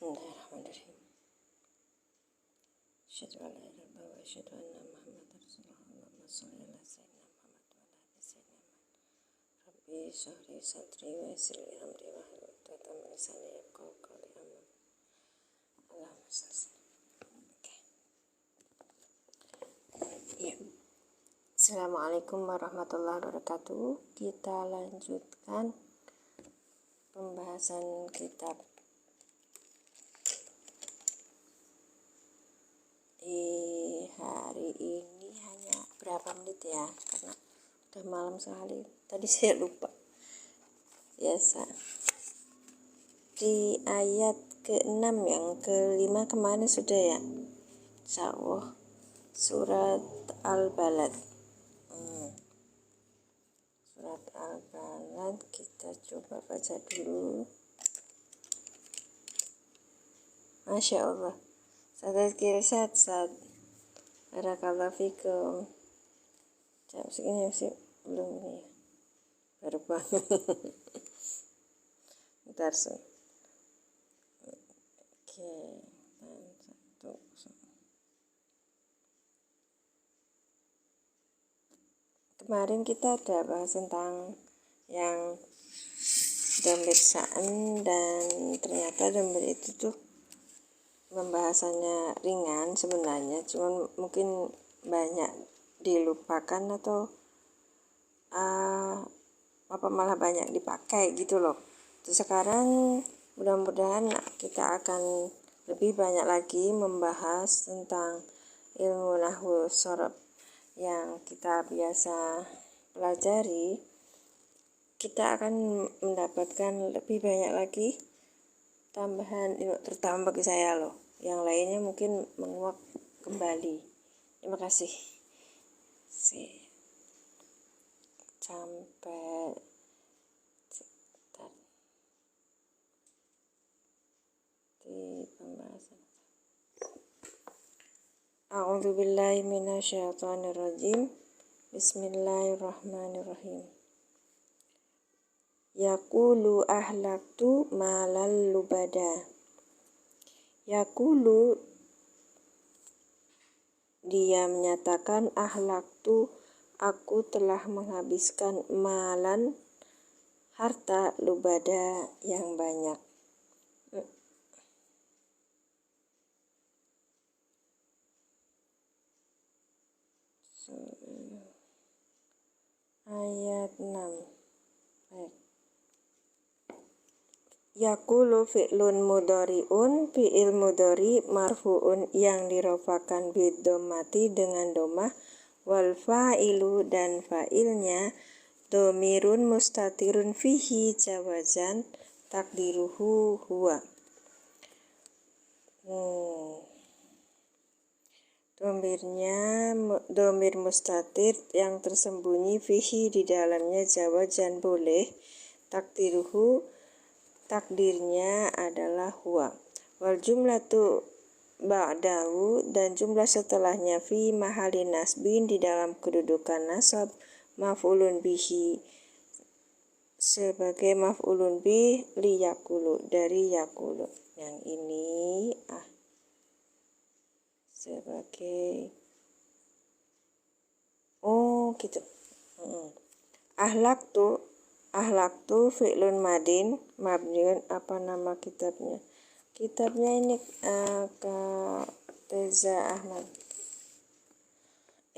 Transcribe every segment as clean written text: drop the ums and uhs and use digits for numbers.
Bismillahirrahmanirrahim. Asyhadu an la ilaha illallah wa asyhadu anna Muhammadar Rasulullah. Allahumma shalli ala sayyidina Muhammad wa ala ali sayyidina Muhammad. Rabbi shrah li sadri wa yassir li amri wahlul 'uqdatam min lisani yafqahu qawli. Amin. Allahumma shalli. Oke. Ya. Assalamualaikum warahmatullahi wabarakatuh. Kita lanjutkan pembahasan kitab di hari ini. Hanya berapa menit ya, karena udah malam sekali, tadi saya lupa biasa. Di ayat ke-6 yang ke-5 kemarin sudah ya, insyaallah, surat Al-Balad. Surat Al-Balad kita coba baca dulu. Masya Allah, saat kirisat saat barakallahu fikum. Jam segini masih belum ini ya, baru bangun. Bentar so. Oke, kemarin kita ada bahas tentang yang dhamir sa'an, dan ternyata dhamir itu tuh pembahasannya ringan sebenarnya, cuman mungkin banyak dilupakan atau malah banyak dipakai gitu loh. Terus sekarang mudah-mudahan kita akan lebih banyak lagi membahas tentang ilmu nahwu shorof yang kita biasa pelajari. Kita akan mendapatkan lebih banyak lagi tambahan ilmu, terutama bagi saya loh. Yang lainnya mungkin menguak kembali. Terima kasih. Sampai di pembahasan. A'udzubillahi minasyaitonirrajim. Bismillahirrahmanirrahim. Yaqulu ahlaktu malal lubada. Yaqulu, dia menyatakan, ahlaktu, aku telah menghabiskan malan, harta, lubada yang banyak. Ayat 6. Baik. Yaqulu fi'lun mudhari'un, fi'il mudhari marfu'un yang dirofakan bidhammati dengan domah, wal fa'ilu, dan fa'ilnya dhamirun mustatirun fihi jawazan takdiruhu huwa. Dhamir mustatir yang tersembunyi fihi, di dalamnya, jawazan boleh, takdiruhu, takdirnya adalah huwa. Wal jumlatu ba'dahu, dan jumlah setelahnya, fi mahali nasbin, di dalam kedudukan nasab, maf'ulun bihi, sebagai maf'ulun bih, li yakulu, dari yakulu. Yang ini sebagai gitu. Ahlaktu fi'lun madin mabniun. Apa nama kitabnya? Kitabnya ini Teza Ahmad.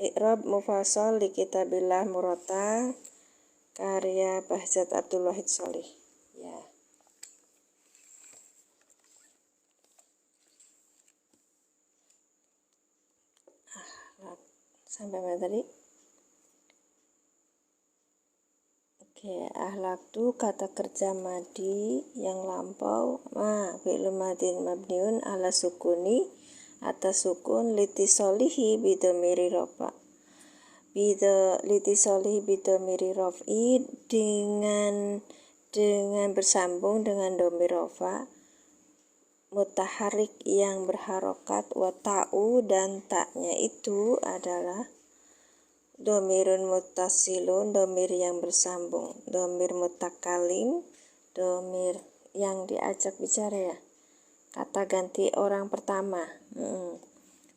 I'rab mufassal li kitabillah murata, karya Bahjat Abdul Wahid Sholih. Ya. Sampai mana tadi? Ahlaktu, kata kerja madi yang lampau, fi'lun madin mabniun ala sukuni, atas sukun, litisolihi bidhamiri rofa, litisolihi bidhamiri rofi, dengan bersambung dengan dhamir rofa, mutaharik yang berharokat, wa ta'u, dan taknya itu adalah dhamirun muttasilun, dhamir yang bersambung, dhamir mutakalim, dhamir yang diajak bicara ya. kata ganti orang pertama.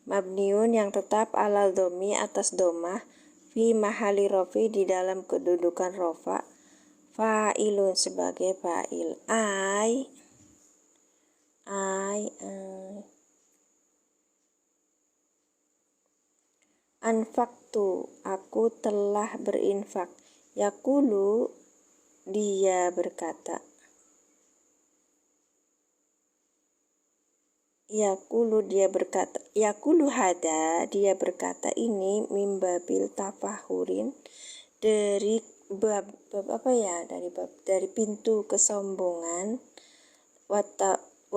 Mabniun yang tetap alal domi atas domah, fi mahali rofi di dalam kedudukan rofa, fa'ilun sebagai fa'il. Anfaktu, aku telah berinfak. Yakulu, dia berkata. Yakulu hada, dia berkata ini mimbabil tafahurin, dari bab apa ya, dari pintu kesombongan,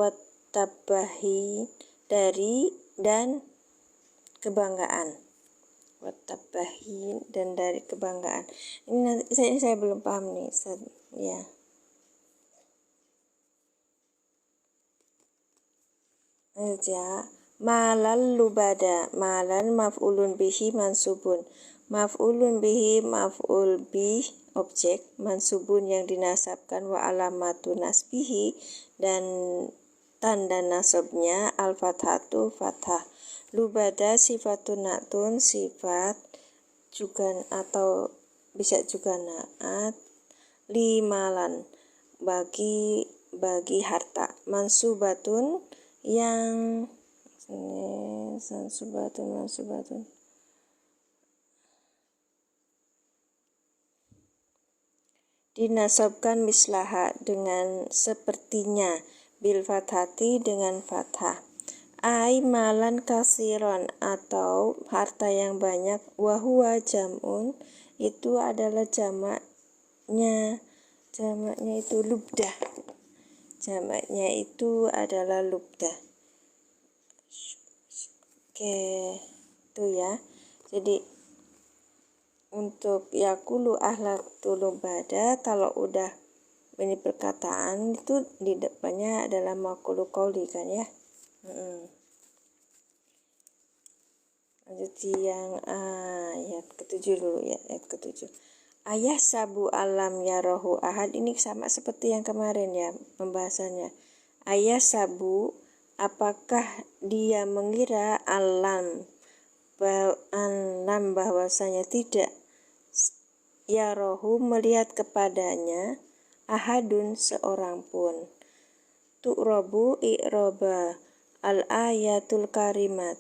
watabahi, dari dan kebanggaan. Watabahi dan dari kebanggaan. Ini nanti saya belum paham nih, ya. Aja malal lubada, malan maf'ulun bihi mansubun, maf'ulun bihi maf'ul bih objek, mansubun yang dinasabkan, wa alamatu nasbihi dan tanda nasabnya al-fathatu fathah. Lubada sifatun natun, sifat juga atau bisa juga naat, limalan bagi harta, mansubatun yang mansubatun dinasabkan mislaha dengan sepertinya, bil fathati dengan fathah. Ai malan kasiron atau harta yang banyak, wahua jam'un itu adalah jamaknya itu lubdah. Jamaknya itu adalah lubdah. Oke, itu ya. Jadi untuk yakulu ahlaktu lubada, kalau udah ini perkataan itu di depannya adalah maqulu qauli kan ya. Lanjut yang ayat ke-7 dulu ya, ayat ke-7. Ayah sabu alam ya rohu ahad, ini sama seperti yang kemarin ya pembahasannya. Ayah sabu, apakah dia mengira alam bahwasanya tidak, ya rohu melihat kepadanya, ahadun seorang pun. Tu'robu i'roba al-ayatul karimat,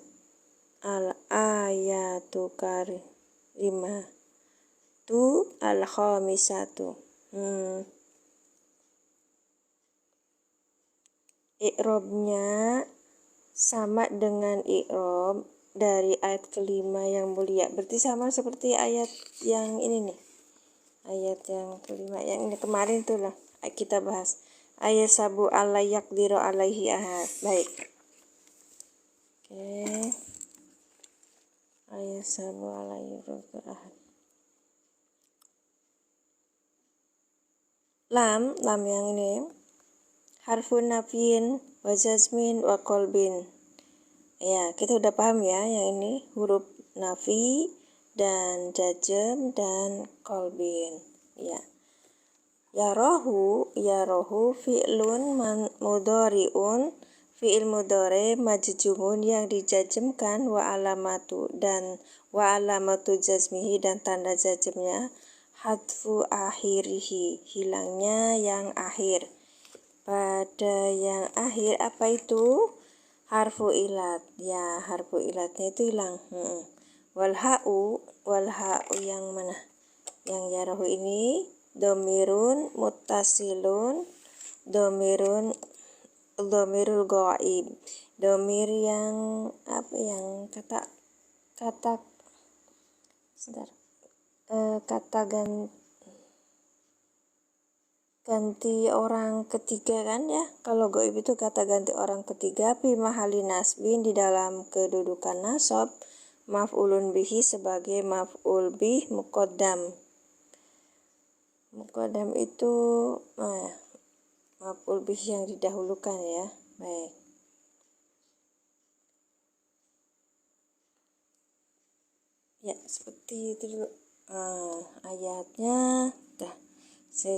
al-ayatul karimah tu al-khamisatu. I'robnya sama dengan i'rob dari ayat kelima yang mulia, berarti sama seperti ayat yang ini nih, ayat yang kelima yang ini kemarin tuh lah kita bahas. Ayat sabu ala yakdiru alaihi ahad. Baik, oke. Ayat sabu ala yakdiru ahad. Lam yang ini harfun nafyin wa jazmin wa kolbin. Ya, kita udah paham ya yang ini huruf nafi dan jazm dan kolbin. Ya. Ya rohu fi'lun mudhari'un, fi'il mudhari majzumun yang dijazmkan, wa alamatu jazmihi dan tanda jazmnya hadfu akhirihi, hilangnya yang akhir. Pada yang akhir apa itu? Harfu ilat. Ya, harfu ilatnya itu hilang. Walha'u yang mana? Yang yarahu ini domirun muttasilun, domirul ghaib. Domir yang apa, yang kata ganti orang ketiga kan ya. Kalau ghaib itu kata ganti orang ketiga, fi mahali nasbin di dalam kedudukan nasab, maf'ulun bihi sebagai maf'ul bih muqaddam. Muqaddam itu maf'ul bih yang didahulukan ya. Baik. Ya, seperti itu dulu. Ayatnya dah. Saya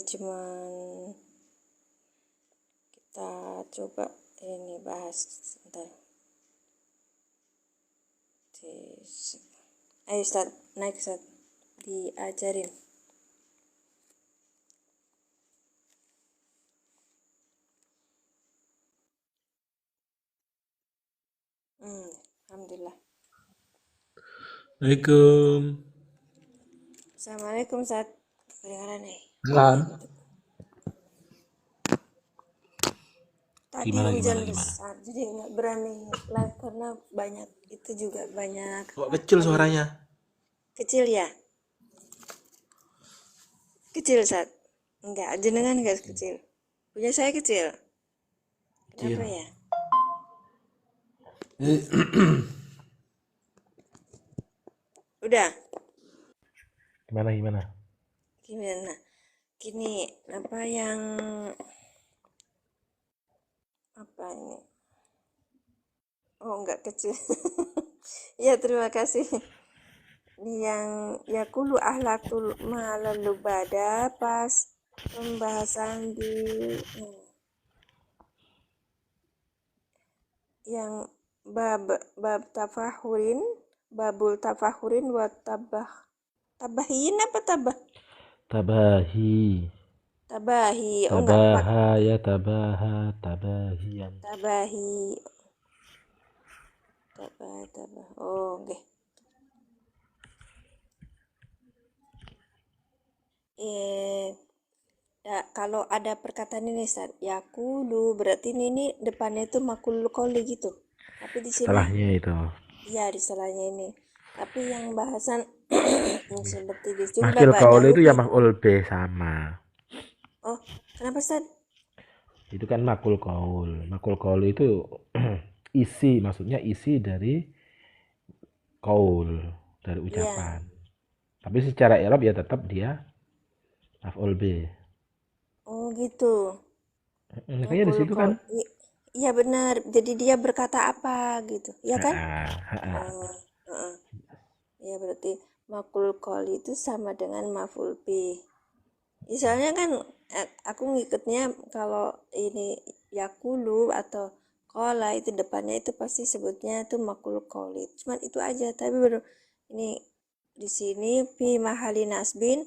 kita coba Ini bahas sebentar. Ayo Ustaz, naik Ustaz, diajarin. Alhamdulillah. Assalamualaikum. Assalamualaikum Ustaz. Kedengaran nih. Salam. Tadi Gimana hujan gimana? besar, jadi nggak berani live karena banyak itu juga banyak. Kok kecil suaranya? Kecil ya? Kecil Ustaz? Enggak, jenengan enggak kecil. Punya saya kecil. Kecil. Kenapa ya? Udah. Gimana? Gimana? Gini, apa ini? Oh, enggak kecil. Ya, terima kasih. Ini yang yakulu ahlatul malalubada pas pembahasan di yang bab tafahurin, babul tafahurin wa tabahin apa Tabahi. tabahi. Oh enggak Tabaha ya tabaha tabahian. tabahi. Tabah. Oh, oke. Kalau ada perkataan ini Ustaz, yakulu berarti ini depannya itu makul qoli gitu. Tapi di sini Setelahnya itu. iya di salahnya ini. Tapi yang bahasan seperti di sini Makil banyak kaul itu ya lebih. maf'ul B sama. Oh, kenapa Ustaz? Itu kan makul kaul. Makul kaul itu isi, maksudnya isi dari kaul, dari Iya. ucapan. Tapi secara i'rab ya tetap dia maf'ul B. Oh, gitu. Makanya di Makul situ kan. qoli. Iya benar. Jadi dia berkata apa gitu. Iya kan? Ha. Oh, heeh. Ya berarti makul qoli itu sama dengan maf'ul bih. Misalnya kan aku ngikutnya kalau ini yakulu atau kola itu depannya itu pasti sebutnya itu makul qoli. Cuman itu aja. Tapi baru ini di sini fi mahali nasbin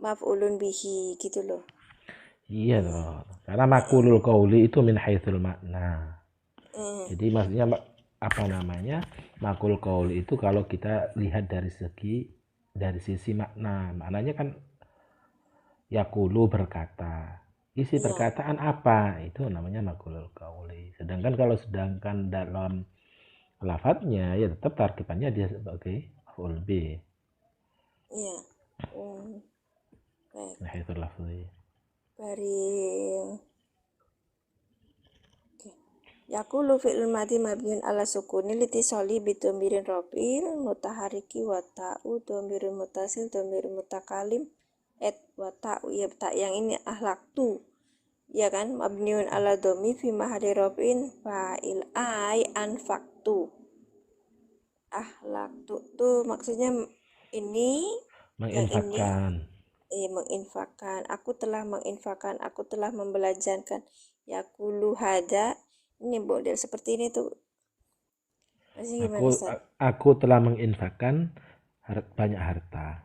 maf'ulun bihi gitu loh. Iya toh. Karena makulul qauli itu min haitsul makna. Jadi maksudnya apa namanya? Makul qauli itu kalau kita lihat dari sisi makna. Maknanya kan yakulu berkata. Isi Iya, perkataan apa? Itu namanya makulul qauli. Sedangkan dalam lafadznya ya tetap tarkibannya dia sebagai maf'ul bih. iya. Baik. Min haitsul lafzi. Baring. Yakulu fi'il madhi mabniun ala sukuni litisoli bidomirin robil mutahariki wa ta'u domirin mutasil domirin mutakalim wa ta'u ya ta' yang ini ahlaktu ya kan mabniun ala domi fi mahali robin fa'il ai anfaktu ahlaktu tuh maksudnya ini yang ini Menginfakkan. menginfakkan aku telah membelajarkan yakulu hada ini model seperti ini tuh masih gimana Ustaz? Aku telah menginfakkan banyak harta.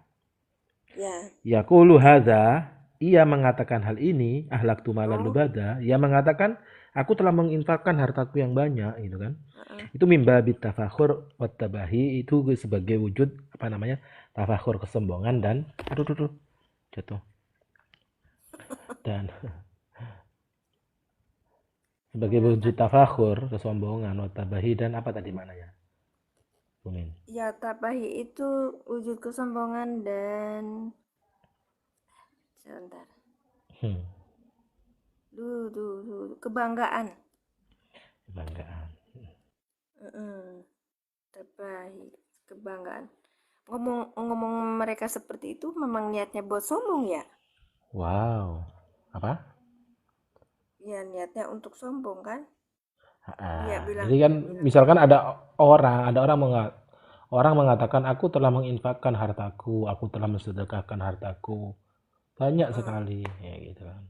Ya. Yaqulu hadza, ia mengatakan hal ini, ahlaktu malan Oh, lubada, ia mengatakan aku telah menginfakkan hartaku yang banyak gitu kan. uh-uh. Itu mimba bitafakhur wat tabahi, itu sebagai wujud apa namanya? Tafakhur, kesombongan dan aduh jatuh. Dan sebagai wujud tafakhur, kesombongan, wat tabahi dan apa tadi maknanya? Bumin. Ya tabahi itu wujud kesombongan dan sebentar. Kebanggaan. Kebanggaan. Tabahi, kebanggaan. Ngomong mereka seperti itu memang niatnya buat sombong ya? Wow. Apa? Ya niatnya untuk sombong kan? Dia bilang Jadi kan misalkan orang mengatakan aku telah menginfakkan hartaku, aku telah mensedekahkan hartaku banyak sekali, ya gitu kan.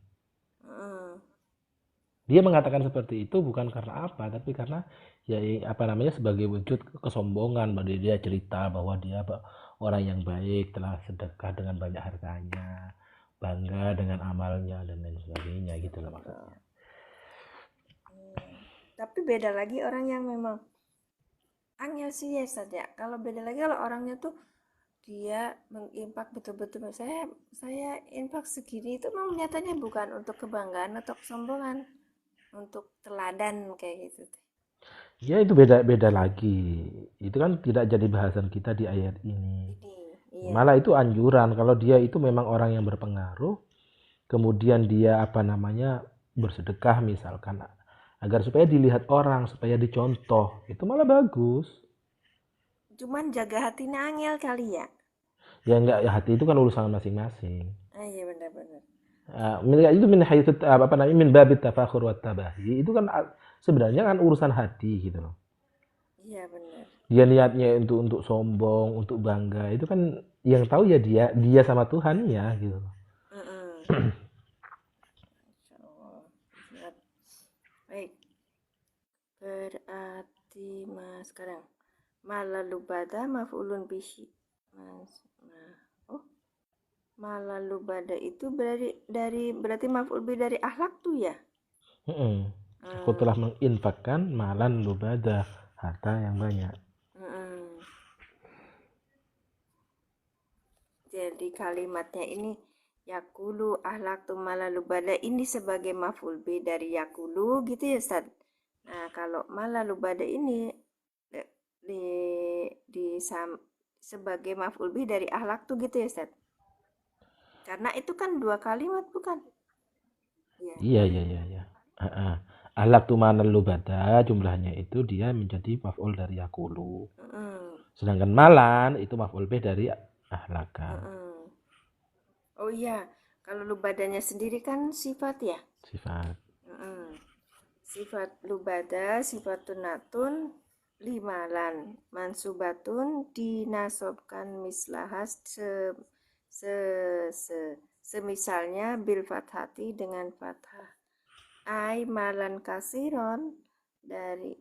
Dia mengatakan seperti itu bukan karena apa, tapi karena ya apa namanya sebagai wujud kesombongan. Bahwa dia cerita bahwa dia orang yang baik, telah sedekah dengan banyak hartanya, bangga dengan amalnya dan lain sebagainya gitu loh maksudnya. Tapi beda lagi orang yang memang angel sih ya saja. Kalau beda lagi kalau orangnya tuh dia menginfak betul-betul, saya infak segini itu memang nyatanya bukan untuk kebanggaan atau kesombongan, untuk teladan kayak gitu. Ya itu beda-beda lagi. Itu kan tidak jadi bahasan kita di ayat ini. Ini iya. Malah itu anjuran kalau dia itu memang orang yang berpengaruh, kemudian dia apa namanya bersedekah misalkan agar supaya dilihat orang, supaya dicontoh, itu malah bagus. Cuman jaga hatinya angel kali ya. Ya enggak, ya hati itu kan urusan masing-masing. Ah iya benar-benar. Itu min haitsu apa namanya min babit tafakhur wat tabahi. Itu kan sebenarnya kan urusan hati gitu loh. Iya benar. Dia niatnya untuk sombong, untuk bangga, itu kan yang tahu ya dia sama Tuhan ya gitu loh. Heeh. Insyaallah. Siap. Baik. Berarti mas sekarang malalubada maf'ulun bihi. Mas, oh, malalubada itu berarti maf'ul bi dari akhlak tuh ya? Aku Hmm. telah menginfakkan malan lubada, harta yang banyak. Hmm. Jadi kalimatnya ini yakulu ahlaktu malalubada ini sebagai maf'ul bi dari yakulu gitu ya Ustaz. Nah, kalau malalubada ini di, sebagai maf'ul bi dari ahlak tuh gitu ya Ustaz. Karena itu kan dua kalimat bukan? Iya. Iya, iya, iya, iya. Heeh. Ahlak tu malan lubada jumlahnya itu dia menjadi maf'ul dari yakulu. Mm-mm. Sedangkan malan itu maf'ul bih dari ahlaka. Mm-mm. Oh iya, kalau lubadanya sendiri kan sifat ya. Sifat. Mm-mm. Sifat lubada, sifatun natun, limalan, mansubatun dinasobkan mislahas se, se, semisalnya bil fathati dengan fathah. Ai malan kasiron dari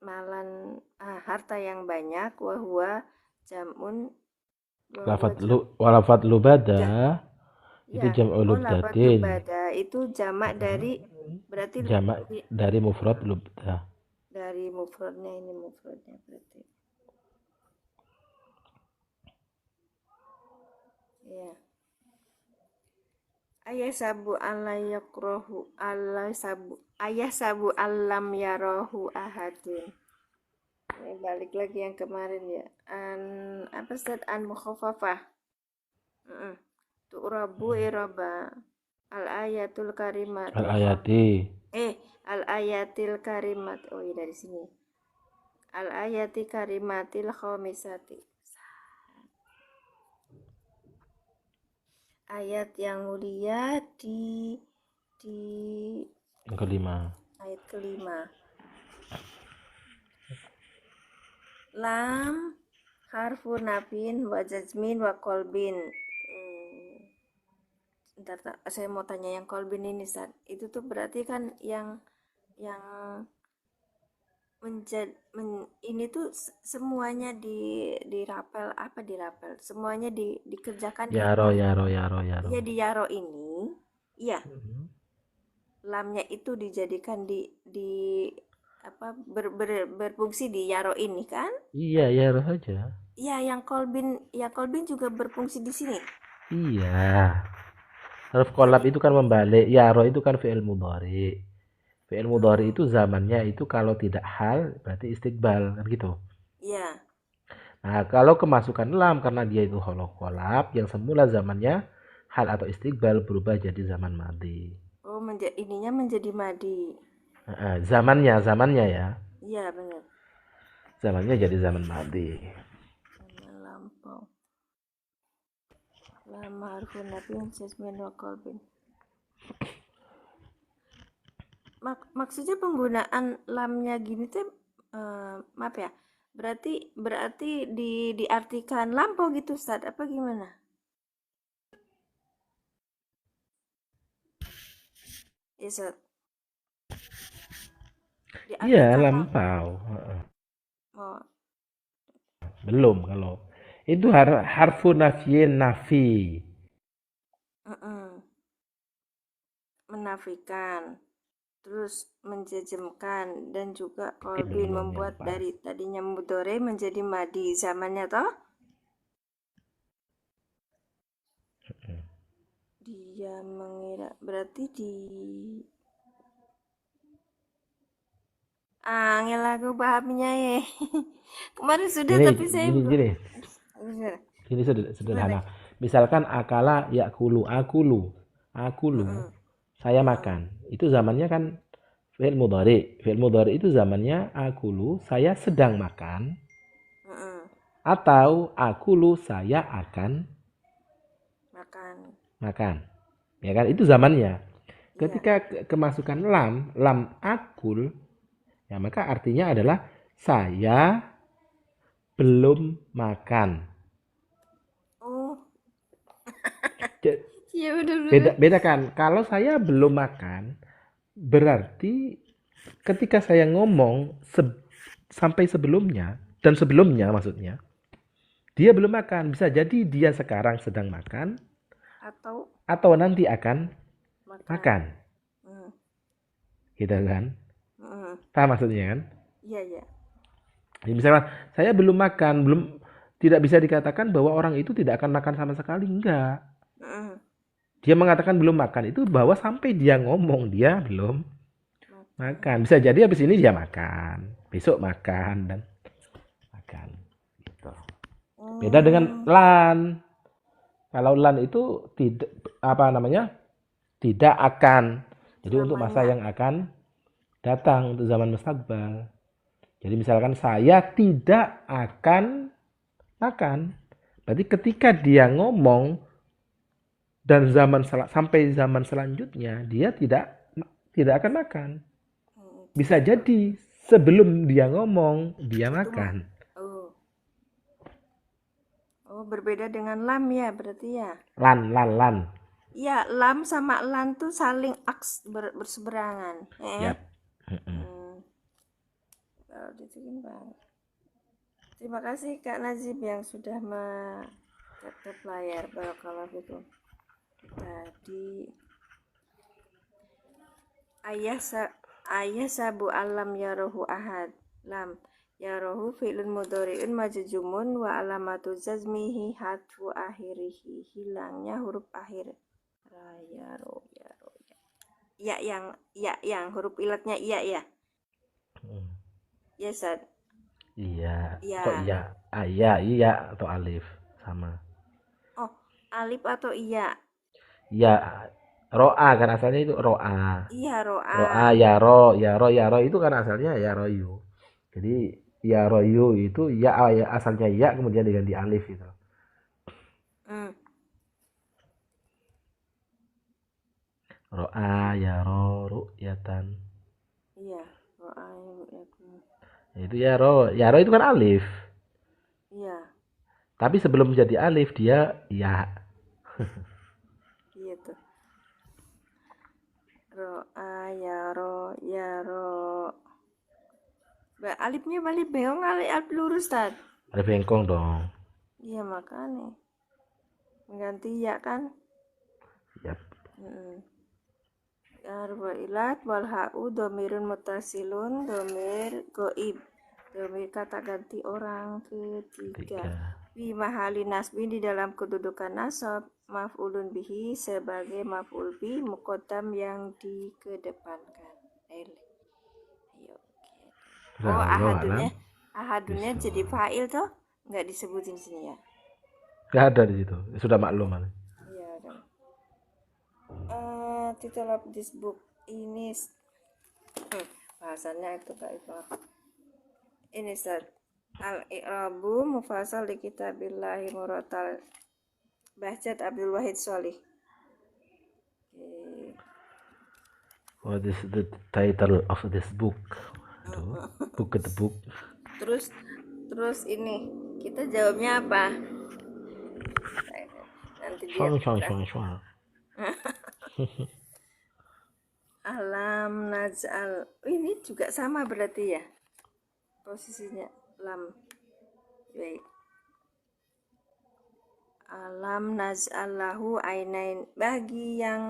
malan harta yang banyak wahwa jamun wahwa jam Walafat lubada ja, itu ya jam'u oh labat lubdatin. lubada itu jamak dari berarti Jamak dari mufrad lubda. dari mufradnya ini mufradnya berarti ya ayah sabu ayah sabu alam yarohu ahadun. Ini balik lagi yang kemarin ya. Apa Ustaz an mukhafafah. Heeh. Tu'rabu iraba al ayatul Al karimatil ayati. al ayatil karimat. Oh iya dari sini. Al ayati karimatil khamisati. Ayat yang mulia di Yang kelima. ayat kelima. Lam harfu nafin wa jazmin wa kolbin. Bentar, saya mau tanya yang kolbin ini Ustaz. Itu tuh berarti kan yang ini tuh semuanya di rapel apa di rapel semuanya dikerjakan di Yaro, yaro, yaro, yaro. iya di yaro ini iya lamnya itu dijadikan di apa berfungsi di yaro ini kan Iya, yaro saja. iya yang kolbin juga berfungsi di sini Iya. Huruf kolab jadi itu kan membalik. Yaro itu kan fi'il mudhari. Fi'il mudhari oh itu zamannya itu kalau tidak hal berarti istiqbal kan gitu. iya Nah, kalau kemasukan lam karena dia itu huruf kolab yang semula zamannya hal atau istiqbal berubah jadi zaman madi. oh ininya menjadi madi Zamannya ya. iya benar Zamannya jadi zaman madi. zaman lampau lama harfun nafin jasmin wa kolbin maksudnya penggunaan lamnya gini tuh maaf ya berarti diartikan lampau gitu Ustaz apa gimana ya Ustaz Iya, diartikan lam. lampau. Heeh. Oh, Belum kalau itu harfu nafyin nafi. mm-mm. Menafikan, terus menjejemkan, dan juga kolbin Belum yang membuat pas. dari tadinya mudore menjadi madi zamannya toh. Dia mengira berarti di angel aku pahamnya ya. Kemarin sudah Gini, tapi saya gini, belum. gini. Bener. Gini Gimana? sederhana. Misalkan akala yakulu, akulu, akulu, Mm-mm. saya Mm-mm. makan. Itu zamannya kan fi'il mudhari. Fi'il mudhari itu zamannya akulu, saya sedang makan, Mm-mm. atau akulu, saya akan Makan. makan. Ya kan? Itu zamannya. Iya. Ketika kemasukan lam akul, ya maka artinya adalah saya belum makan. Oh, Ja- iya bener-bener. bedakan. Kalau saya belum makan, berarti ketika saya ngomong sampai sebelumnya dan sebelumnya maksudnya, dia belum makan. Bisa jadi dia sekarang sedang makan Atau atau nanti akan makan. makan. Mm. Gitu kan? Mm. Paham maksudnya kan? Iya, iya. Jadi misalnya saya belum makan, tidak bisa dikatakan bahwa orang itu tidak akan makan sama sekali. Enggak. Mm. Dia mengatakan belum makan itu bahwa sampai dia ngomong dia belum Makan. makan. Bisa jadi habis ini dia makan, besok makan dan makan. Gitu. Beda dengan Hmm. lan. Kalau lan itu tidak apa namanya? Tidak akan. Jadi untuk masa Selamanya. yang akan datang untuk zaman mustaqbal. Jadi misalkan saya tidak akan makan. Berarti ketika dia ngomong dan sampai zaman selanjutnya dia tidak akan makan. Hmm, Bisa tidak makan. jadi sebelum dia ngomong dia Itu makan. oh. Oh, berbeda dengan lam ya berarti ya. Lan. Iya, lam sama lan tuh saling berseberangan. Yap. Hmm, kalau ditimbang. Terima kasih Kak Najib yang sudah mencatat layar. Barakallahu fikum. Tadi ayah sa ayah sabu alam ya rohu ahad lam ya rohu fi'lun mudhari'un majzumun wa alamatu jazmihi hatfu akhirihi, hilangnya huruf akhir ya ro ya. Ya yang huruf ilatnya ya ya Sad. Iya. Kok Ya. iya? Ah, iya atau alif sama. Oh, alif atau iya? Iya, roa kan asalnya itu roa. Iya, roa. Roa ya ro itu kan asalnya ya royu. Jadi ya royu itu ya asalnya ya kemudian diganti alif gitu. Hmm. Roa ya ro ru'yatan. Iya, roa ya. Itu ya ro itu kan alif. Iya, Tapi sebelum menjadi alif dia ya. iya tuh. Roa ya ro ya ro. Alifnya balik bengong, alif lurus tad. Ada bengkong dong. Iya makanya mengganti ya kan. Yap. Arbailat wal ha'u domirun mutasilun, domir goib, domir kata ganti orang ketiga. Tiga. Fi mahali nasbin, di dalam kedudukan nasab, maf'ulun bihi sebagai maf'ul bi muqaddam yang dikedepankan. Ayo. Oh, Wallahu alam. ahadunnya jadi fa'il toh? Nggak disebutin sini ya. Gak ada di situ. Sudah maklum. Iya dong. Title of this book ini bahasannya itu Kak Iqbal. Ini Ustaz. Al-I'rabu Mufasal di Kitabillahi Muratal, Bahjat Abdul Wahid Sholih. What is the title of this book? Aduh, book the book. Terus ini kita jawabnya apa? Nanti dia Shong. Alam naj'al. Ini juga sama berarti ya posisinya lam. Baik. Alam naj'al lahu ainain. Bagi yang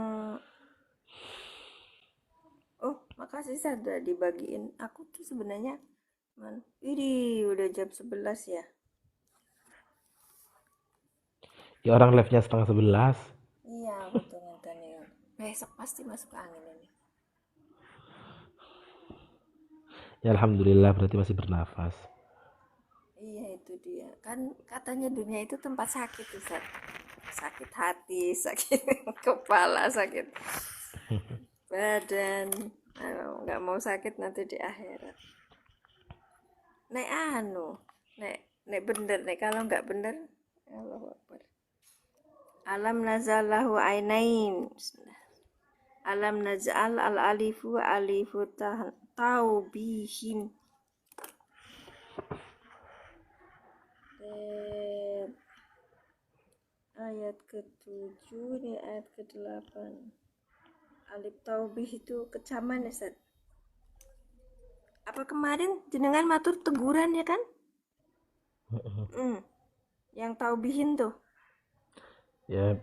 makasih sudah dibagiin. Aku tuh sebenarnya ini udah jam 11 ya. Ya orang live-nya 10:30. Iya, betul nontonnya. Besok pasti masuk angin ini. Ya alhamdulillah berarti masih bernafas. Iya, itu dia. Kan katanya dunia itu tempat sakit, Ustaz. Sakit hati, sakit kepala, sakit badan. Nggak mau sakit nanti di akhirat. Nek nek bener, nek kalau nggak bener, Allahu Akbar. Alam nazalahu ainain. Alam naj'al al alifu taubihin. Ayat ke-7 nih, ayat ke-8. Alif taubih itu kecaman ya, Ustaz. Apa kemarin jenengan matur teguran ya kan? Yang taubihin tuh Ya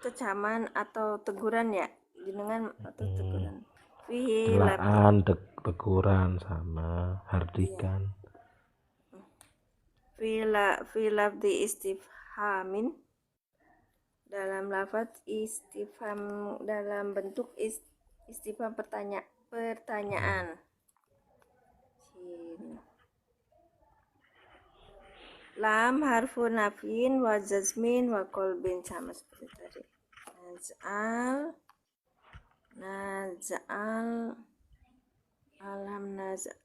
kecaman atau teguran ya, jenengan atau teguran. celaan, teguran sama hardikan. Filaf di istifhamin, dalam lafaz istifham, dalam bentuk istifham pertanyaan. Lam harfu nafin wa jazmin wa kolbin, sama seperti tadi. Naj'al alam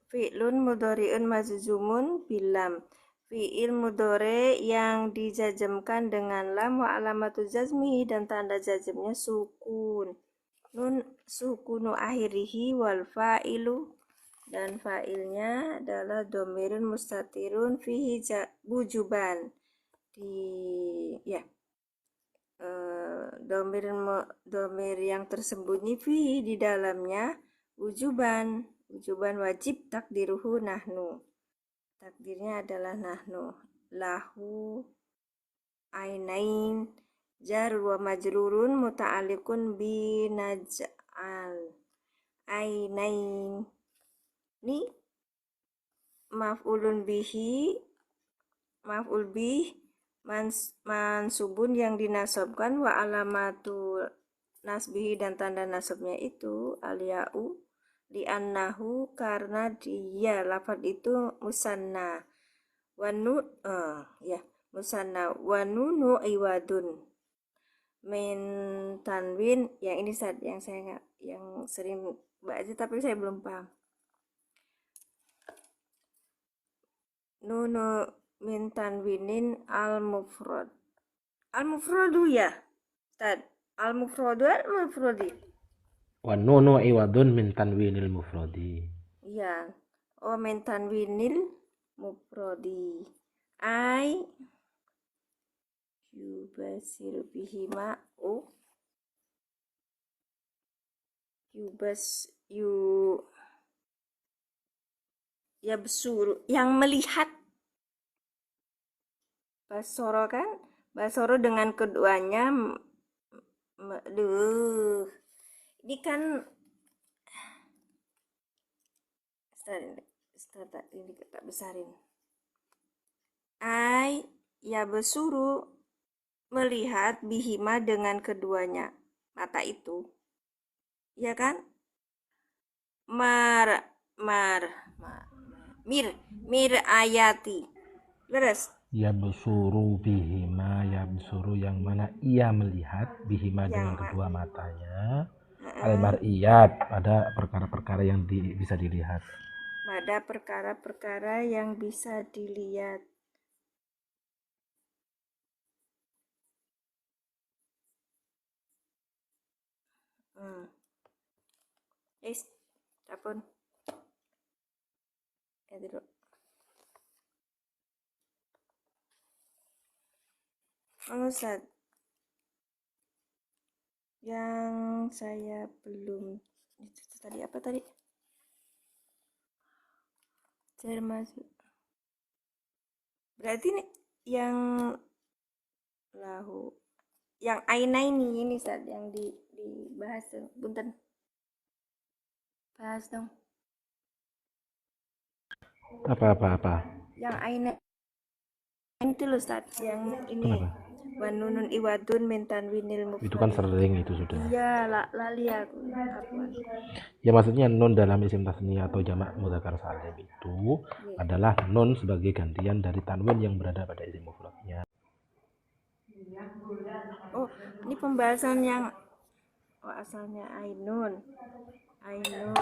fi'lun mudhari'un majzumun bilam. Fi'il mudhari yang dijazmkan dengan lam, wa alamatu jazmihi, dan tanda jazmnya sukun. Nun sukunu akhirihi, wal fa'ilu, dan fa'ilnya adalah domirun mustatirun fihi wujuban. Domir yang tersembunyi fihi di dalamnya wujuban wajib, takdiruhu nahnu, takdirnya adalah nahnu. Lahu ainain jar wa majrurun muta'alliqun bi naj'al. Ainain ini maf'ul bih mansubun yang dinasobkan, wa alamatu nasbihi, dan tanda nasabnya itu aliya'u li'annahu, karena dia lafaz itu musanna. Musanna wa nunu iwadun min tanwin. Yang ini saat yang saya yang sering baca tapi saya belum paham. Nunu min tanwinin al-mufrad. Al-mufradu ya, Tad. Al-mufradu al-mufradi. Wa nunu iwadun min tanwinil mufradi. Iya. Oh, min tanwinil mufradi. Ai yubasiru bihima yabsuru, yang melihat. Basoro kan? Basoro dengan keduanya. Ini kan ini kita besarin. Ya besuru, melihat, bihima, dengan keduanya mata itu. Ya kan? Mir ayati. Leres. Ya besuru bihima, ya besuru yang mana ia melihat, bihima dengan kedua matanya, al-mar'iyat, pada perkara-perkara yang bisa dilihat. Pada perkara-perkara yang bisa dilihat. Tapun. Dulu. Ustaz. Yang saya belum itu tadi apa tadi? Termasuk berarti nih yang lahu yang aina ini saat yang dibahas tuh. Punten, bahas dong. Apa? Yang aina itu loh Ustaz, yang ini Kenapa? wanunun iwadun mintan winil Itu kan mufradi. sering itu sudah. Iya, lali aku. Apaan? Ya maksudnya nun dalam isim tasniyah atau jamak mudzakkar salim itu Iya. adalah nun sebagai gantian dari tanwin yang berada pada isim mufradnya. Oh, ini pembahasan yang asalnya ainun. Ainun.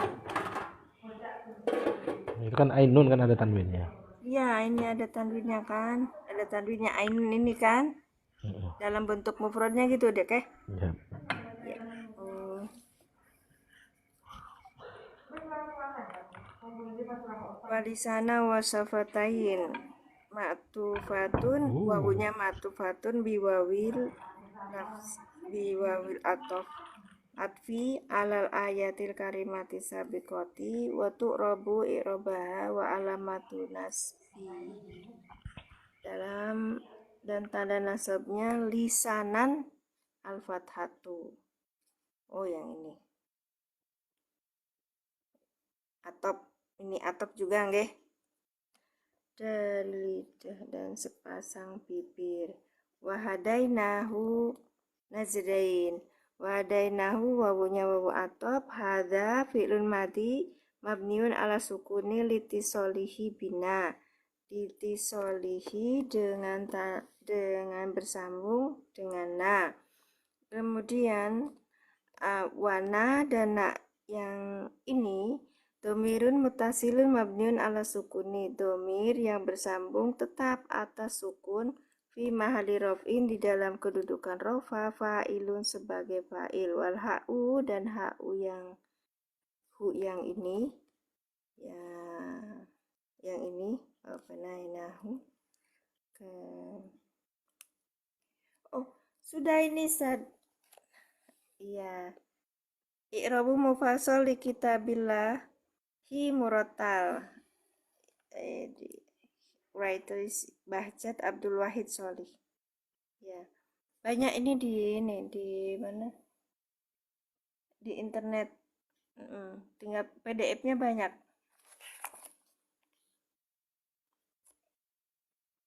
Itu kan ainun kan ada tanwinnya. Iya, ini ada tanwinnya kan? Ada tanwinnya ainun ini kan? Mm-mm. Dalam bentuk mufradnya gitu deh, Ya. Ya. Oh. Walisana wasafatain ma'tufatun wawunya ma'tufatun biwawil atof atfi alal ayatil karimati sabiqati wa tu'rabu i'rabaha wa alamatu nasbi dalam dan tanda nasabnya lisanan al-fathatu. Oh, yang ini atop, ini atop juga nggih. Lidah dan sepasang bibir. Wahadainahu najdain. Wahadainahu wawunya wawu atop. Hadza fi'lun madi mabniun ala sukuni litisolihi bina. Litisolihi dengan bersambung dengan na. Kemudian wana dan na yang ini domirun mutasilun mabniun ala sukuni. Domir yang bersambung tetap atas sukun fi mahali rof'in di dalam kedudukan rofa fa'ilun sebagai fa'il wal ha'u dan ha'u yang hu yang ini ya yang ini benainahu ke oh sudah ini iya i'rabu mufassal li kitabillah hi murattal di writer Bahjat Abdul Wahid Sholih. Ya, banyak ini di mana? Di internet. Tinggal PDF-nya banyak.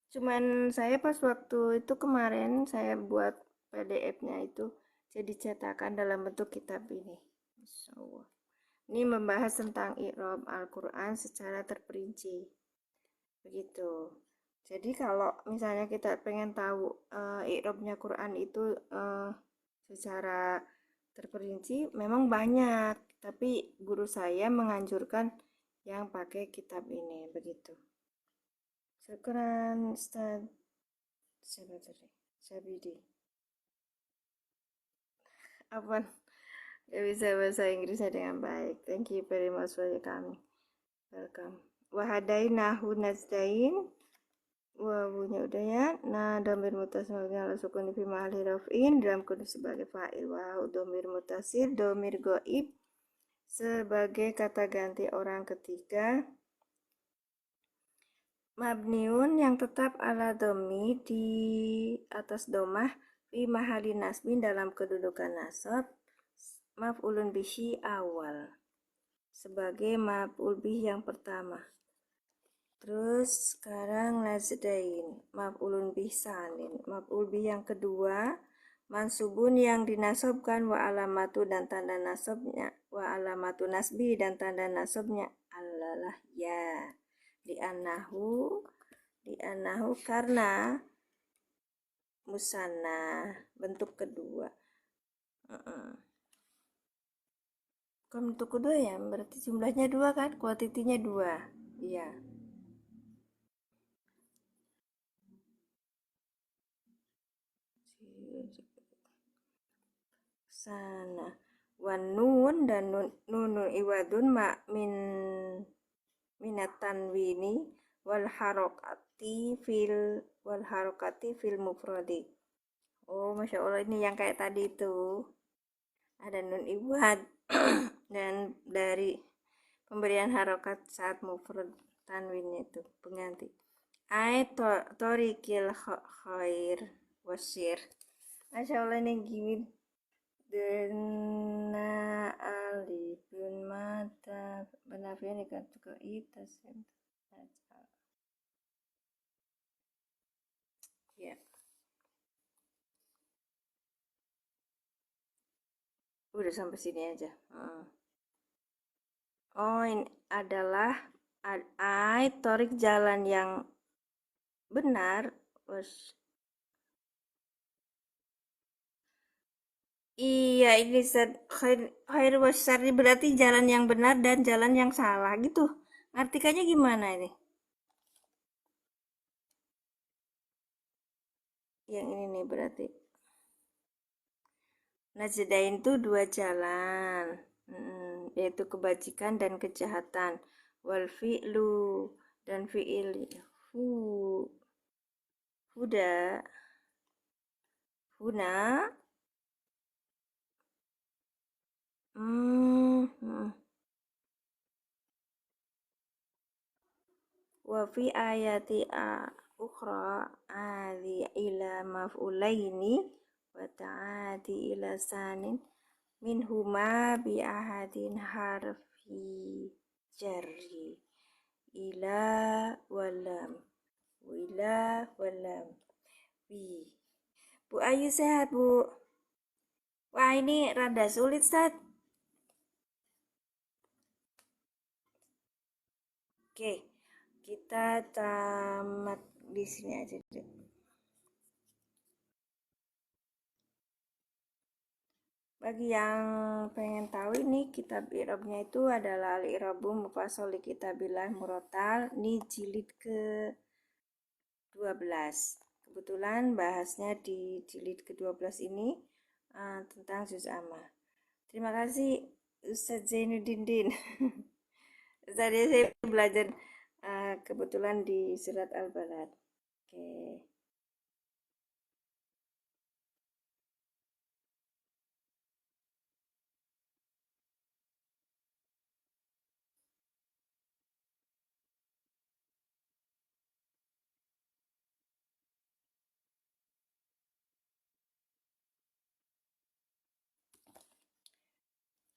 Cuman saya pas waktu itu kemarin saya buat PDF-nya itu jadi cetakan dalam bentuk kitab ini. Insyaallah. Ini membahas tentang i'rab Al-Qur'an secara terperinci. Begitu. Jadi kalau misalnya kita pengen tahu i'rabnya Quran itu secara terperinci memang banyak, tapi guru saya menganjurkan yang pakai kitab ini begitu. Syukran Ustaz Sabidi. Apa? Gak bisa bahasa Inggrisnya dengan baik. Thank you very much for your coming. Welcome. Wahadainahu najdain. Wawunya udah ya. Nah, domir mutasil ala sukun fi mahali raf'in dalam kondisi sebagai fa'il. Wa domir mutasil, domir goib sebagai kata ganti orang ketiga. Mabniun yang tetap ala domi di atas domah fi mahali nasbin dalam kedudukan nasab. Maf'ulun bihi awal sebagai maf'ul bih yang pertama. Terus sekarang nazdain, maf'ulun bih sanin, maf'ul bih yang kedua, mansubun yang dinasabkan wa alamatu dan tanda nasabnya, wa alamatu nasbi dan tanda nasabnya allalah ya. Li'annahu karena musanna bentuk kedua. Kan bentuk kedua ya, berarti jumlahnya dua kan, kuantitinya dua. Iya. Sana wanun dan nun iwadun minatan wini wal harokati fil mufradi. Oh, masya Allah, ini yang kayak tadi itu ada nun ibad dan dari pemberian harokat saat mufrad tanwinnya itu pengganti. Torikil khair wasir. Masya Allah ini gini. Dena alifun mata benafian dikatakan itas ya. Udah sampai sini aja. Oh, ini adalah torik jalan yang benar. Iya, ini khair wasari berarti jalan yang benar dan jalan yang salah gitu. Artikannya gimana ini? Yang ini nih berarti. Najdain itu dua jalan, yaitu kebajikan dan kejahatan. Wal fi'lu dan fi'il huda huna wa fi ayati ukhra adi ila maf'ulaini wa ta'ati ila sanin minhuma bi ahadin harfi jarri ila walam bi. Bu Ayu sehat, Bu? Wah, ini rada sulit, Sat. Oke, kita tamat di sini aja. Bagi yang pengen tahu ini kitab i'rabnya itu adalah al-i'rabu mufassal li kitabillah murotal ini jilid ke 12. Kebetulan bahasnya di jilid ke-12 ini tentang juz amma. Terima kasih Ustaz Zainuddin Din. Tadi saya belajar kebetulan di surat Al-Balad. Oke.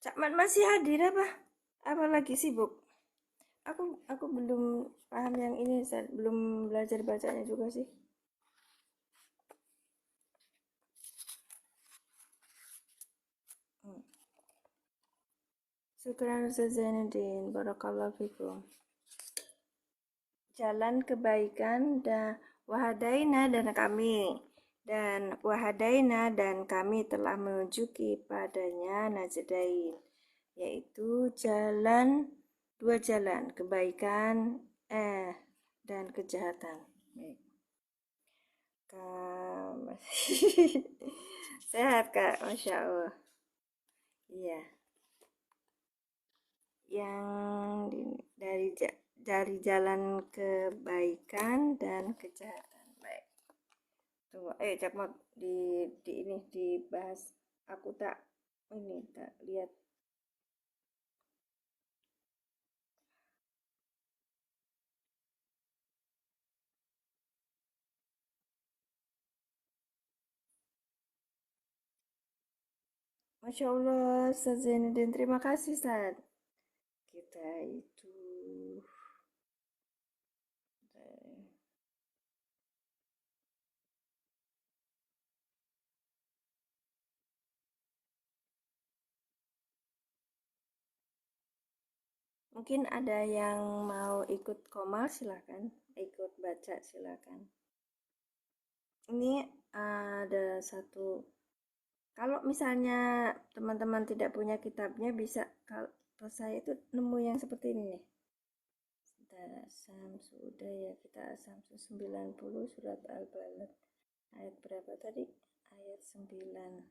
Cak Mat masih hadir apa? Apa lagi sibuk? Aku belum paham yang ini, belum belajar bacanya juga sih. Syukran Ustaz Zainuddin, barakallahu fikum. Jalan kebaikan dan wahadaina dan kami kami telah menunjuki padanya najdain, yaitu dua jalan kebaikan dan kejahatan. Sehat Kak, Masya Allah. Iya, yang dari jalan kebaikan dan kejahatan. Baik, tunggu, Cakmat di ini dibahas. Aku tak lihat. Masya Allah, Ustaz Zainuddin, terima kasih, Ustaz. Kita itu mungkin ada yang mau ikut komal, silakan. Ikut baca, silakan. Ini ada satu. Kalau misalnya teman-teman tidak punya kitabnya, bisa kalau saya itu nemu yang seperti ini nih. Samsu udah ya, kita Samsu 90 surat Al-Balad. Ayat berapa tadi? Ayat 9.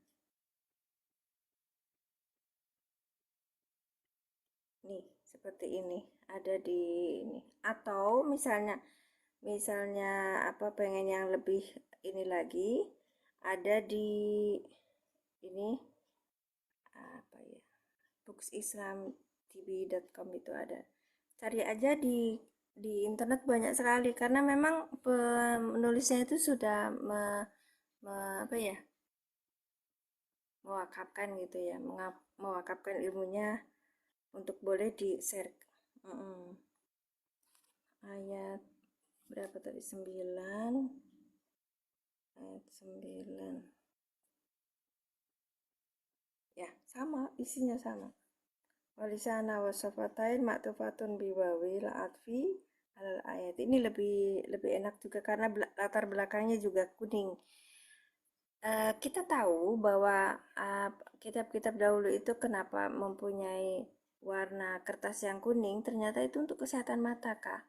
Nih, seperti ini. Ada di ini. Atau misalnya apa pengen yang lebih ini lagi, ada di ini booksislamtv.com itu ada. Cari aja di internet banyak sekali karena memang penulisnya itu sudah apa ya, mewakafkan gitu ya, mewakafkan ilmunya untuk boleh di-share. Ayat berapa tadi? 9. Ayat 9. Ya, sama, isinya sama. Walisana wasafatain maktufatun biwawi la'atfi alal ayat. Ini lebih enak juga karena latar belakangnya juga kuning. Kita tahu bahwa kitab-kitab dahulu itu kenapa mempunyai warna kertas yang kuning, ternyata itu untuk kesehatan mata, Kak.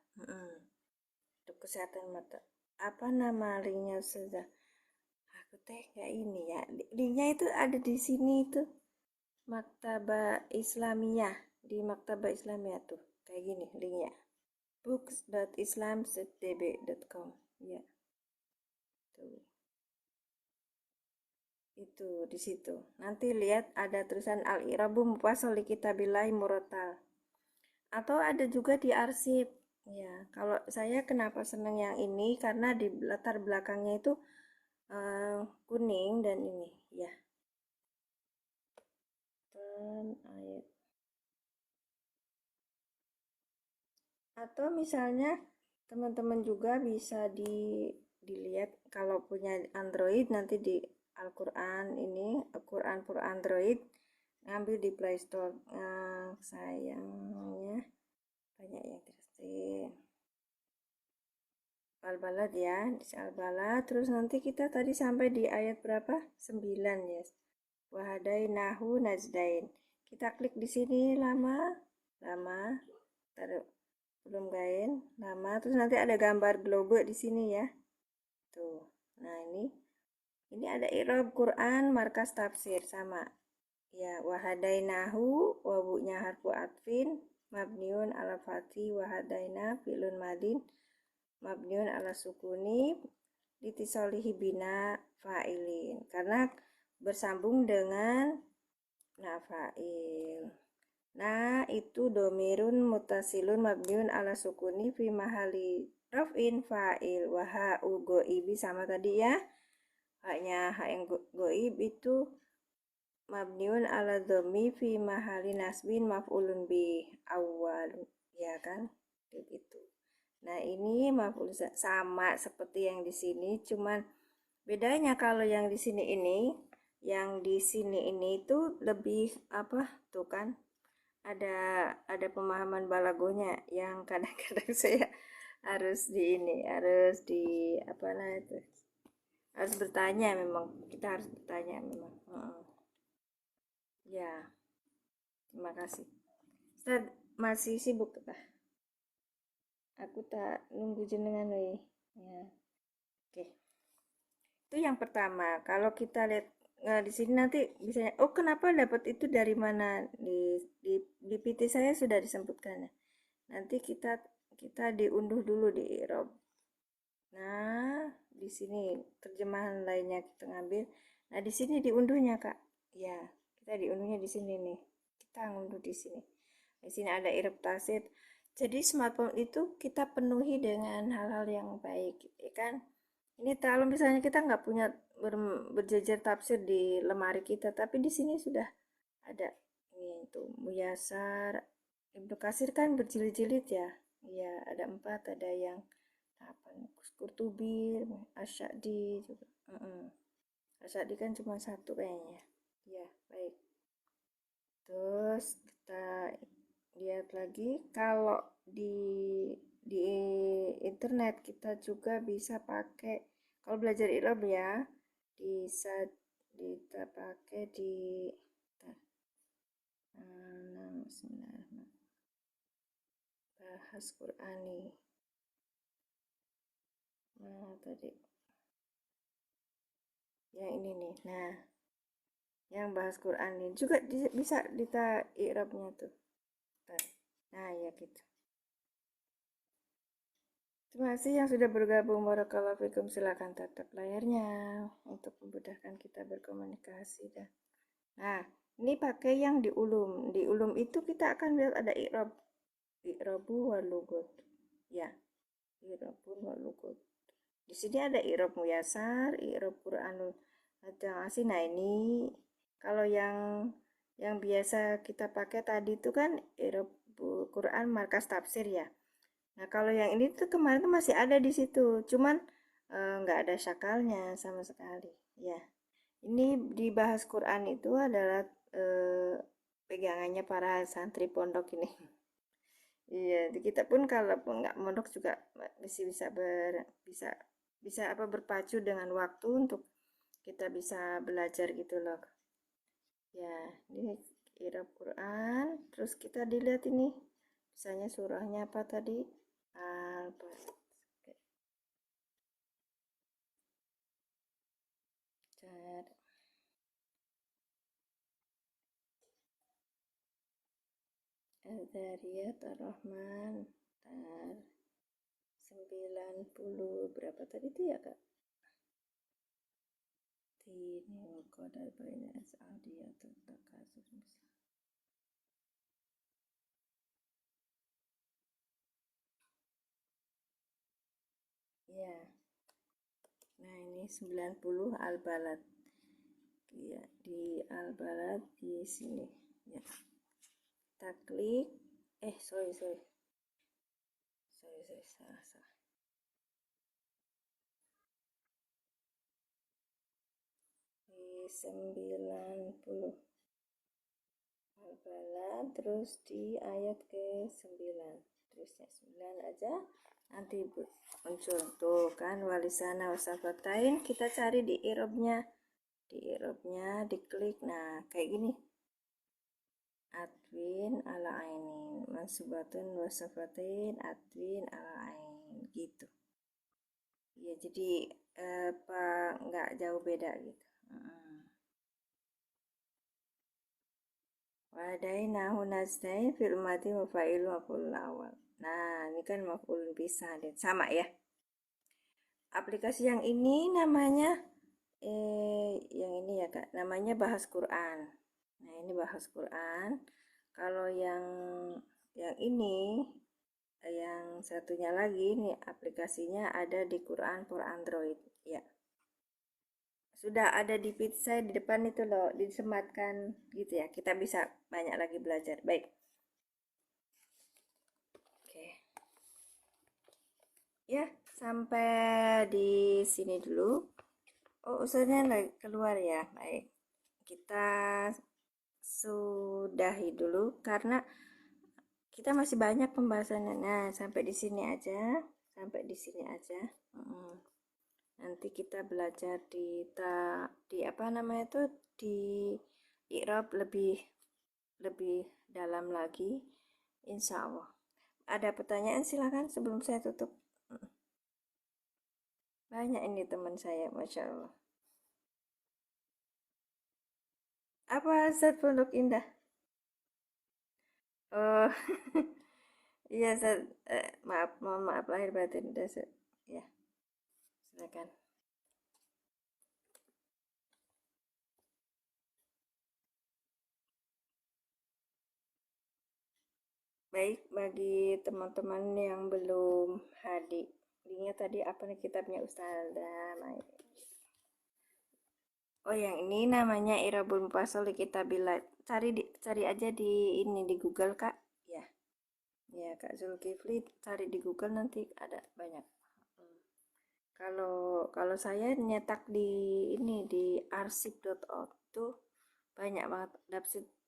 Untuk kesehatan mata. Apa nama linknya sudah? Aku teh nggak ini ya. Linknya itu ada di sini itu. Maktaba Islamiyah. Di Maktaba Islamiyah tuh. Kayak gini linknya. books.islam.db.com. Ya. Tuh. Itu di situ. Nanti lihat ada tulisan al-i'rabu mufassal li kitabillahi murattal. Atau ada juga di arsip. Ya, kalau saya kenapa seneng yang ini karena di latar belakangnya itu kuning dan ini ya. Dan ayat. Atau misalnya teman-teman juga bisa dilihat kalau punya Android nanti di Al-Quran ini Al-Quran for Android ngambil di Play Store. Sayangnya banyak yang terstin Al-Balad ya, di Al-Balad. Terus nanti kita tadi sampai di ayat berapa? 9 ya. Wahadainahu najdain. Kita klik di sini lama, taruh belum gain, lama. Terus nanti ada gambar globe di sini ya. Tuh. Nah ini ada i'rab Quran markas tafsir sama. Ya, wahadainahu wabunya harfu atfin mabniun ala fati wahadaina fi'lun madin mabniun ala sukuni litisolihi bina fa'ilin karena bersambung dengan fa'il. Nah, itu domirun mutasilun mabniun ala sukuni fi mahali raf'in fa'il wa ha'u go'ibi sama tadi ya. Haknya hak yang go'ib itu mabniun ala dhomi fi mahali nasbin maf'ulun bi awal ya kan? Gitu. Nah, ini maf'ul sama seperti yang di sini, cuman bedanya kalau yang di sini itu lebih apa tuh kan? Ada pemahaman balagonya yang kadang-kadang saya harus apa lah itu, harus bertanya, memang kita harus bertanya memang. Ya, terima kasih. Ustaz masih sibuk tak? Aku tak nunggu jenengan nih. Ya, oke. Itu yang pertama. Kalau kita lihat di sini nanti bisa, oh kenapa dapat itu dari mana, di PT saya sudah disebutkan. Nanti kita diunduh dulu di i'rab. Nah, di sini terjemahan lainnya kita ngambil. Nah, di sini diunduhnya, Kak. Ya, kita diunduhnya di sini nih. Kita ngunduh di sini. Di sini ada i'rab tasid. Jadi smartphone itu kita penuhi dengan hal-hal yang baik, ya kan? Ini kalau misalnya kita nggak punya berjejer tafsir di lemari kita, tapi di sini sudah ada ini itu Muyasar, Ibnu Katsir kan berjilid-jilid ya. Iya, ada 4, ada yang apa Qurtubi, Asy'adi juga. Asy'adi kan cuma satu kayaknya. Ya, baik. Terus kita lihat lagi kalau di internet kita juga bisa pakai, kalau belajar i'rab ya, bisa kita pakai di bahas Qur'ani. Nah, tadi yang ini nih. Nah, yang bahas Quran ini juga bisa kita i'rabnya tuh. Nah, ya gitu. Terima kasih yang sudah bergabung. Barakallahu fikum. Silakan tatap layarnya untuk memudahkan kita berkomunikasi. Nah, Ini pakai yang di ulum. Di ulum itu kita akan lihat ada i'rab. I'rabu wal lughut. Ya, i'rabun wal lughut. Di sini ada i'rab muyasar, i'rab Qur'anul Asih. Nah, ini kalau yang biasa kita pakai tadi itu kan i'rab Quran markas tafsir ya. Nah, kalau yang ini tuh kemarin tuh masih ada di situ, cuman nggak ada syakalnya sama sekali. Ya, ini dibahas Quran itu adalah pegangannya para santri pondok ini. Iya, kita pun kalaupun nggak mondok juga masih bisa bisa apa berpacu dengan waktu untuk kita bisa belajar gitu loh. Ya, ini kirab Quran, terus kita dilihat ini, misalnya surahnya apa tadi? Al-Balad. Al-Dzariyat Ar-Rahman. 90 berapa tadi itu ya kak? Tini wa qadar baina as'adiyatut takasur. Ya, nah ini 90 Al-Balad. Ya, di Al-Balad di sini. Ya, kita klik. Sorry. Salah. Di 90 Al-Balad, terus di ayat ke 9. Terusnya 9 aja nanti muncul tuh kan walisana wasafatain, kita cari di irobnya diklik. Nah, kayak gini. Atwin ala ainin mansubatun wasafatain atwin ala ain gitu. Ya, jadi nggak jauh beda gitu. Wadainahu nastain fil mati wa fa'il maf'ul awal. Nah, ini kan maf'ul pisah deh. Sama ya. Aplikasi yang ini namanya yang ini ya Kak, namanya Bahas Quran. Nah, ini Bahas Quran. Kalau yang ini yang satunya lagi nih aplikasinya ada di Quran for Android ya. Sudah ada di feed saya di depan itu loh, disematkan gitu ya. Kita bisa banyak lagi belajar. Baik. Oke. Ya, sampai di sini dulu. Oh, usahanya lagi keluar ya. Baik. Kita sudahi dulu karena kita masih banyak pembahasannya. Nah, sampai di sini aja. Nanti kita belajar di apa namanya itu di i'rab lebih dalam lagi, insya Allah. Ada pertanyaan silakan sebelum saya tutup. Banyak ini teman saya, masya Allah. Apa Zat Pondok Indah? Oh, iya Zat. Mohon maaf lahir batin. Ya, silakan. Baik, bagi teman-teman yang belum hadir, linknya tadi apa nih kitabnya Ustazah Mai? Oh, yang ini namanya Irabul Mufassal Kitabillah. Cari aja di ini di Google, Kak. Ya. Ya, Kak Zulkifli cari di Google nanti ada banyak. Kalau kalau saya nyetak di ini di arsip.org tuh banyak banget.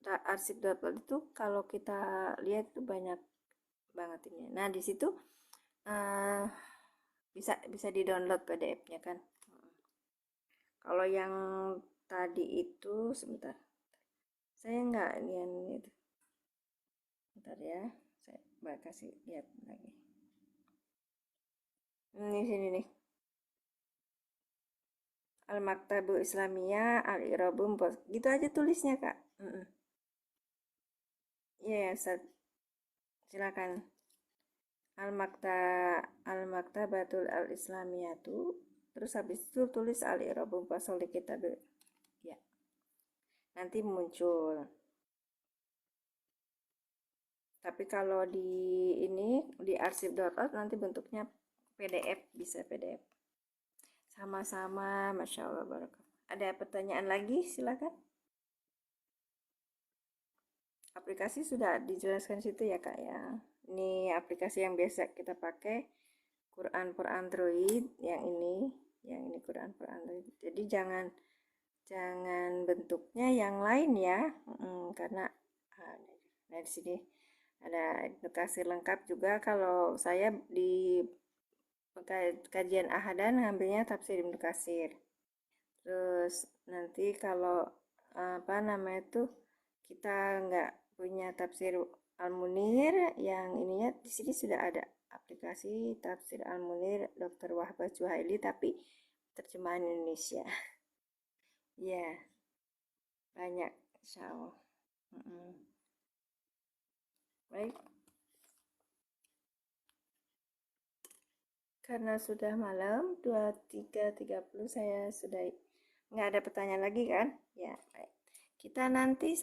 Arsip.org itu kalau kita lihat tuh banyak banget ini. Nah, di situ uh, bisa di-download PDF-nya kan. Kalau yang tadi itu sebentar. Saya nggak lihat itu. Bentar ya. Saya kasih lihat lagi. Ini sini nih. Al-Maktabu Islamiyah Al-Irabum gitu aja tulisnya Kak. Iya, silakan. Al-Maktabatul Al-Islamiyatu, terus habis itu tulis Al-Irabum Fasol di kitab. Ya. nanti muncul. Tapi kalau di ini di arsip.org nanti bentuknya PDF, bisa PDF. Sama-sama, Masya Allah, barakatuh. Ada pertanyaan lagi? Silakan. Aplikasi sudah dijelaskan situ ya Kak ya. Ini aplikasi yang biasa kita pakai, Quran for Android, yang ini Quran for Android. Jadi jangan bentuknya yang lain ya, karena nah di sini ada edukasi lengkap juga. Kalau saya di kajian ahadan ngambilnya tafsir Ibnu Katsir. Terus nanti kalau apa namanya tuh kita nggak punya tafsir Al-Munir, yang ininya di sini sudah ada aplikasi tafsir Al-Munir Dr. Wahbah Juhaili tapi terjemahan Indonesia. Ya, banyak insya Allah. Baik, karena sudah malam 23.30, saya sudah nggak ada pertanyaan lagi kan ya. Baik, kita nanti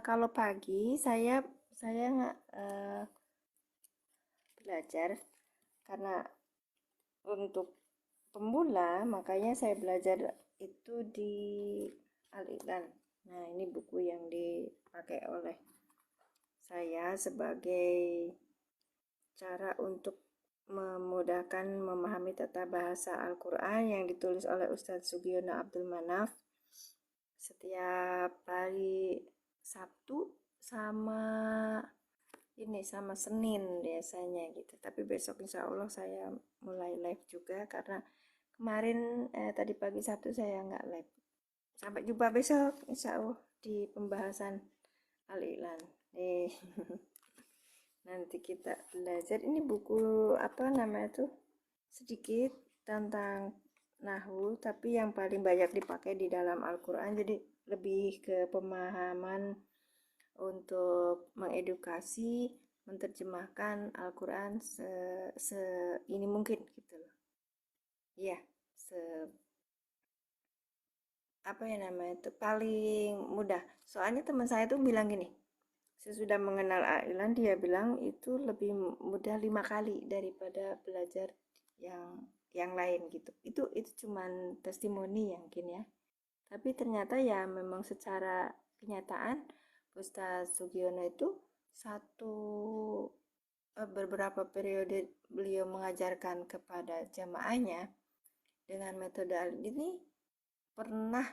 kalau pagi saya nggak belajar karena untuk pemula, makanya saya belajar itu di Al-Iqlan. Nah, ini buku yang dipakai oleh saya sebagai cara untuk memudahkan memahami tata bahasa Al-Quran, yang ditulis oleh Ustadz Sugiono Abdul Manaf setiap hari Sabtu sama Senin biasanya gitu. Tapi besok insya Allah saya mulai live juga, karena kemarin tadi pagi Sabtu saya nggak live. Sampai jumpa besok insya Allah di pembahasan Al-Iqlan. Nanti kita belajar ini buku apa namanya tuh, sedikit tentang nahwu, tapi yang paling banyak dipakai di dalam Al-Quran, jadi lebih ke pemahaman untuk mengedukasi, menerjemahkan Al-Quran ini mungkin gitu loh. Iya, apa ya namanya itu paling mudah. Soalnya teman saya tuh bilang gini, sesudah mengenal Al-Iqlan dia bilang itu lebih mudah 5 kali daripada belajar yang lain gitu. Itu cuman testimoni ya mungkin ya. Tapi ternyata ya memang secara kenyataan Ustaz Sugiono itu beberapa periode beliau mengajarkan kepada jamaahnya dengan metode ini pernah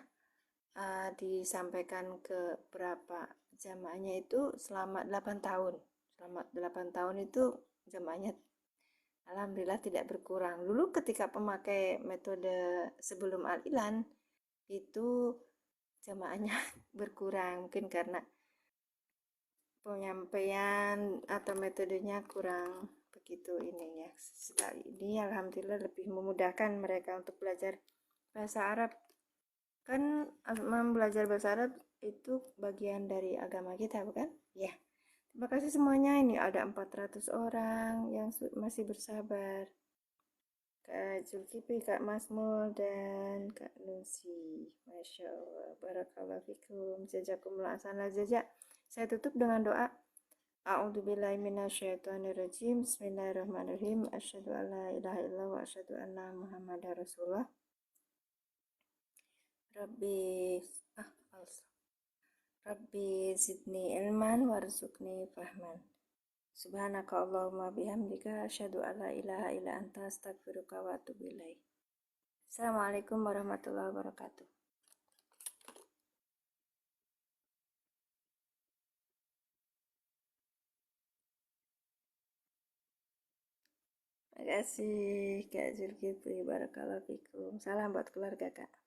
disampaikan ke berapa jamaahnya itu selama 8 tahun. Selama 8 tahun itu jamaahnya alhamdulillah tidak berkurang. Dulu ketika pemakai metode sebelum Al-Iqlan itu jamaahnya berkurang, mungkin karena penyampaian atau metodenya kurang begitu ininya. Setelah ini alhamdulillah lebih memudahkan mereka untuk belajar bahasa Arab. Kan belajar bahasa Arab itu bagian dari agama kita, bukan? Ya. Terima kasih semuanya. Ini ada 400 orang yang masih bersabar. Kak Zulkifli, Kak Masmul, dan Kak Nusi. Masya Allah. Barakallahu fikum. Jazakumullah ahsanal jazak. Saya tutup dengan doa. A'udzubillahi minasyaitonirrajim. Bismillahirrahmanirrahim. Asyhadu an la ilaha illallah wa asyhadu anna Muhammadar Rasulullah. Rabbi zidni ilman warzuqni fahman. Subhanaka Allahumma bihamdika asyhadu an la ilaha illa anta astaghfiruka wa atubu ilaik. Assalamualaikum warahmatullahi wabarakatuh. Terima kasih Kak Zulkifli, barakallahu fikum. Salam buat keluarga Kak.